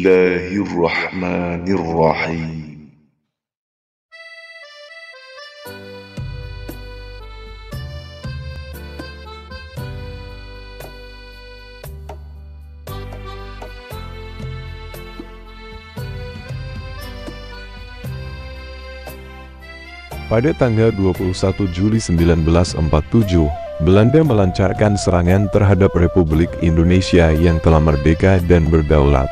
Bismillahirrahmanirrahim. Pada tanggal 21 Juli 1947, Belanda melancarkan serangan terhadap Republik Indonesia yang telah merdeka dan berdaulat.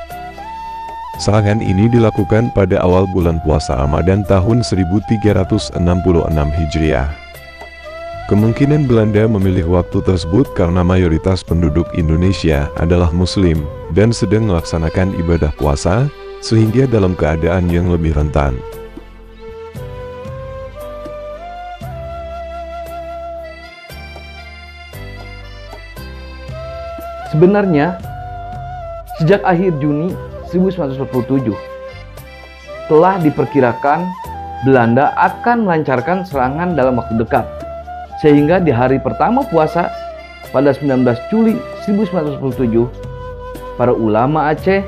Serangan ini dilakukan pada awal bulan puasa Ramadan tahun 1366 Hijriah. Kemungkinan Belanda memilih waktu tersebut karena mayoritas penduduk Indonesia adalah Muslim dan sedang melaksanakan ibadah puasa, sehingga dalam keadaan yang lebih rentan. Sebenarnya, sejak akhir Juni 1947, telah diperkirakan Belanda akan melancarkan serangan dalam waktu dekat. Sehingga di hari pertama puasa, pada 19 Juli 1947, para ulama Aceh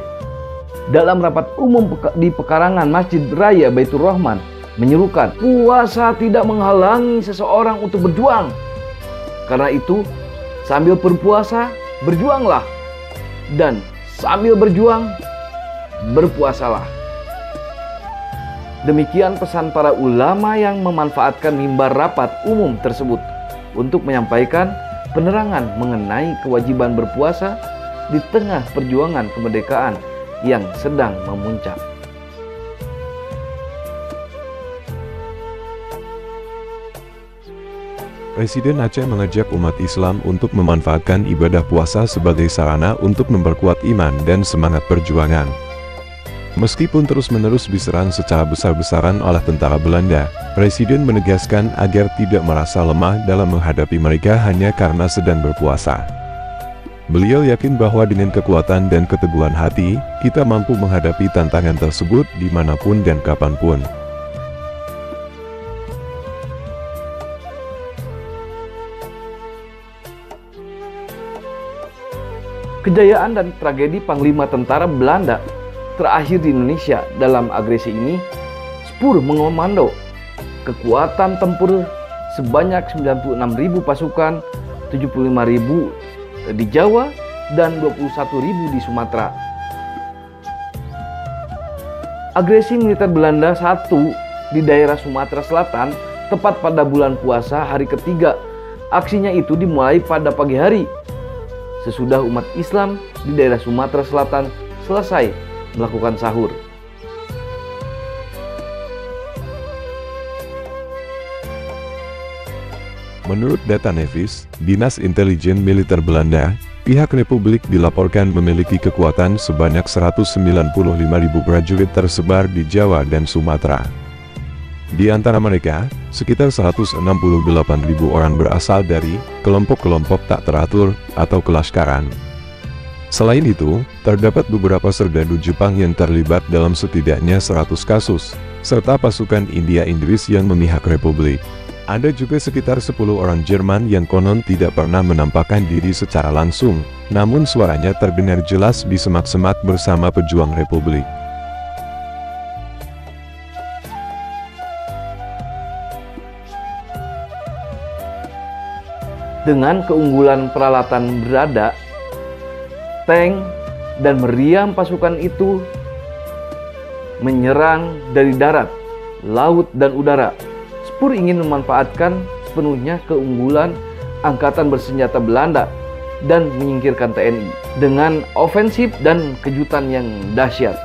dalam rapat umum di pekarangan Masjid Raya Baitur Rahman menyerukan, puasa tidak menghalangi seseorang untuk berjuang. Karena itu, sambil berpuasa, berjuanglah, dan sambil berjuang, berpuasalah. Demikian pesan para ulama yang memanfaatkan mimbar rapat umum tersebut untuk menyampaikan penerangan mengenai kewajiban berpuasa di tengah perjuangan kemerdekaan yang sedang memuncak. Presiden Aceh mengajak umat Islam untuk memanfaatkan ibadah puasa sebagai sarana untuk memperkuat iman dan semangat perjuangan. Meskipun terus-menerus diserang secara besar-besaran oleh tentara Belanda, Presiden menegaskan agar tidak merasa lemah dalam menghadapi mereka hanya karena sedang berpuasa. Beliau yakin bahwa dengan kekuatan dan keteguhan hati, kita mampu menghadapi tantangan tersebut dimanapun dan kapanpun. Kejayaan dan tragedi Panglima Tentara Belanda terakhir di Indonesia dalam agresi ini, Spur mengomando kekuatan tempur sebanyak 96.000 pasukan, 75.000 di Jawa, dan 21.000 di Sumatera. Agresi militer Belanda satu di daerah Sumatera Selatan tepat pada bulan puasa hari ketiga. Aksinya itu dimulai pada pagi hari, sesudah umat Islam di daerah Sumatera Selatan selesai melakukan sahur. Menurut data Nevis, Dinas Intelijen Militer Belanda, pihak Republik dilaporkan memiliki kekuatan sebanyak 195.000 prajurit tersebar di Jawa dan Sumatera. Di antara mereka, sekitar 168.000 orang berasal dari kelompok-kelompok tak teratur atau kelaskaran. Selain itu, terdapat beberapa serdadu Jepang yang terlibat dalam setidaknya 100 kasus, serta pasukan India-Inggris yang memihak Republik. Ada juga sekitar 10 orang Jerman yang konon tidak pernah menampakkan diri secara langsung, namun suaranya terdengar jelas di semak-semak bersama pejuang Republik. Dengan keunggulan peralatan berada, tank dan meriam pasukan itu menyerang dari darat, laut, dan udara. Spur ingin memanfaatkan sepenuhnya keunggulan angkatan bersenjata Belanda dan menyingkirkan TNI dengan ofensif dan kejutan yang dahsyat.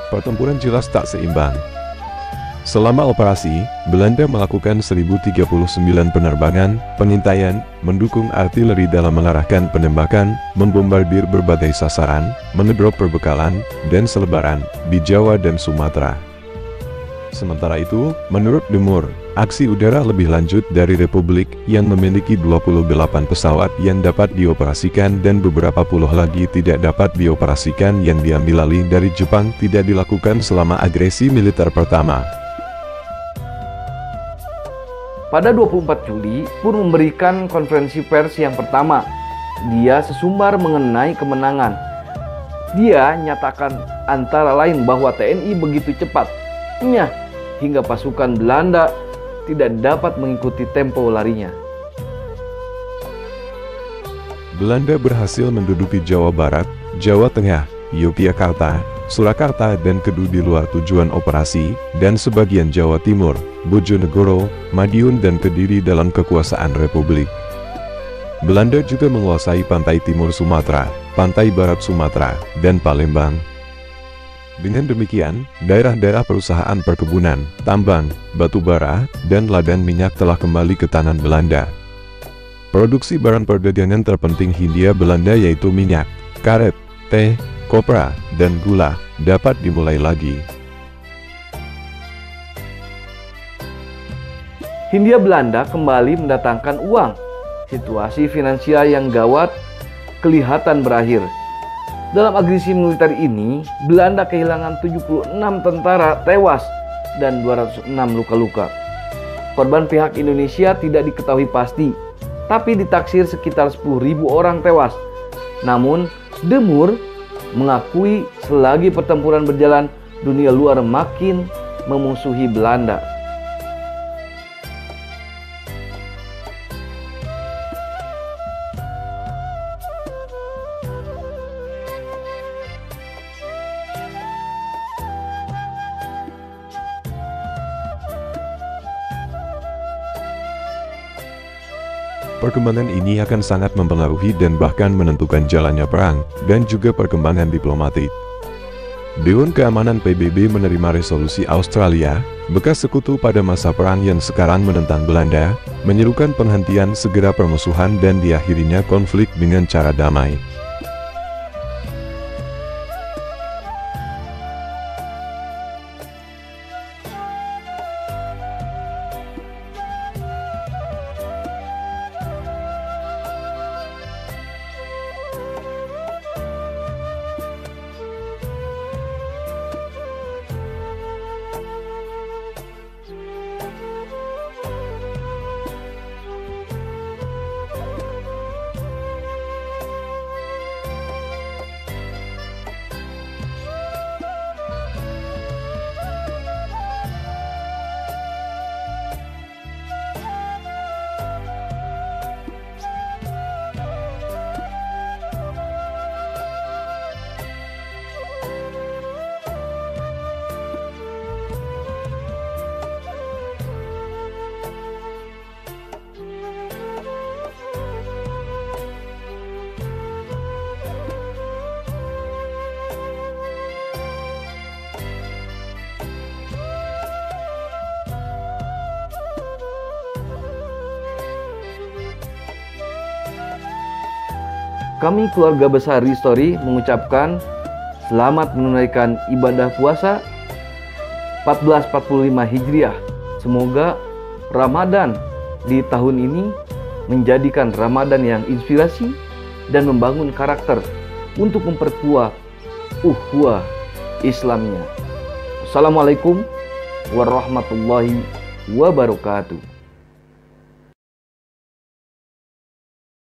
Pertempuran jelas tak seimbang. Selama operasi, Belanda melakukan 1.039 penerbangan, pengintaian, mendukung artileri dalam mengarahkan penembakan, membombardir berbagai sasaran, mengedrop perbekalan, dan selebaran di Jawa dan Sumatera. Sementara itu, menurut Demur, aksi udara lebih lanjut dari Republik yang memiliki 28 pesawat yang dapat dioperasikan dan beberapa puluh lagi tidak dapat dioperasikan yang diambil alih dari Jepang tidak dilakukan selama agresi militer pertama. Pada 24 Juli, Spur memberikan konferensi pers yang pertama. Dia sesumbar mengenai kemenangan. Dia nyatakan antara lain bahwa TNI begitu cepat, hingga pasukan Belanda tidak dapat mengikuti tempo larinya. Belanda berhasil menduduki Jawa Barat, Jawa Tengah, Yogyakarta, Surakarta dan Kedu di luar tujuan operasi, dan sebagian Jawa Timur, Bojonegoro, Madiun dan Kediri dalam kekuasaan Republik. Belanda juga menguasai pantai timur Sumatera, pantai barat Sumatera, dan Palembang. Dengan demikian, daerah-daerah perusahaan perkebunan, tambang, batu bara, dan ladang minyak telah kembali ke tangan Belanda. Produksi barang perdagangan terpenting Hindia Belanda yaitu minyak, karet, teh, kopra, dan gula, dapat dimulai lagi. Hindia Belanda kembali mendatangkan uang. Situasi finansial yang gawat kelihatan berakhir. Dalam agresi militer ini, Belanda kehilangan 76 tentara tewas dan 206 luka-luka. Korban pihak Indonesia tidak diketahui pasti, tapi ditaksir sekitar 10.000 orang tewas. Namun, De Moor mengakui selagi pertempuran berjalan, dunia luar makin memusuhi Belanda. Perkembangan ini akan sangat mempengaruhi dan bahkan menentukan jalannya perang, dan juga perkembangan diplomatik. Dewan Keamanan PBB menerima resolusi Australia, bekas sekutu pada masa perang yang sekarang menentang Belanda, menyerukan penghentian segera permusuhan dan diakhirinya konflik dengan cara damai. Kami keluarga besar Ristori mengucapkan selamat menunaikan ibadah puasa 1445 Hijriah. Semoga Ramadan di tahun ini menjadikan Ramadan yang inspirasi dan membangun karakter untuk memperkuat ukhuwah Islamnya. Assalamualaikum warahmatullahi wabarakatuh.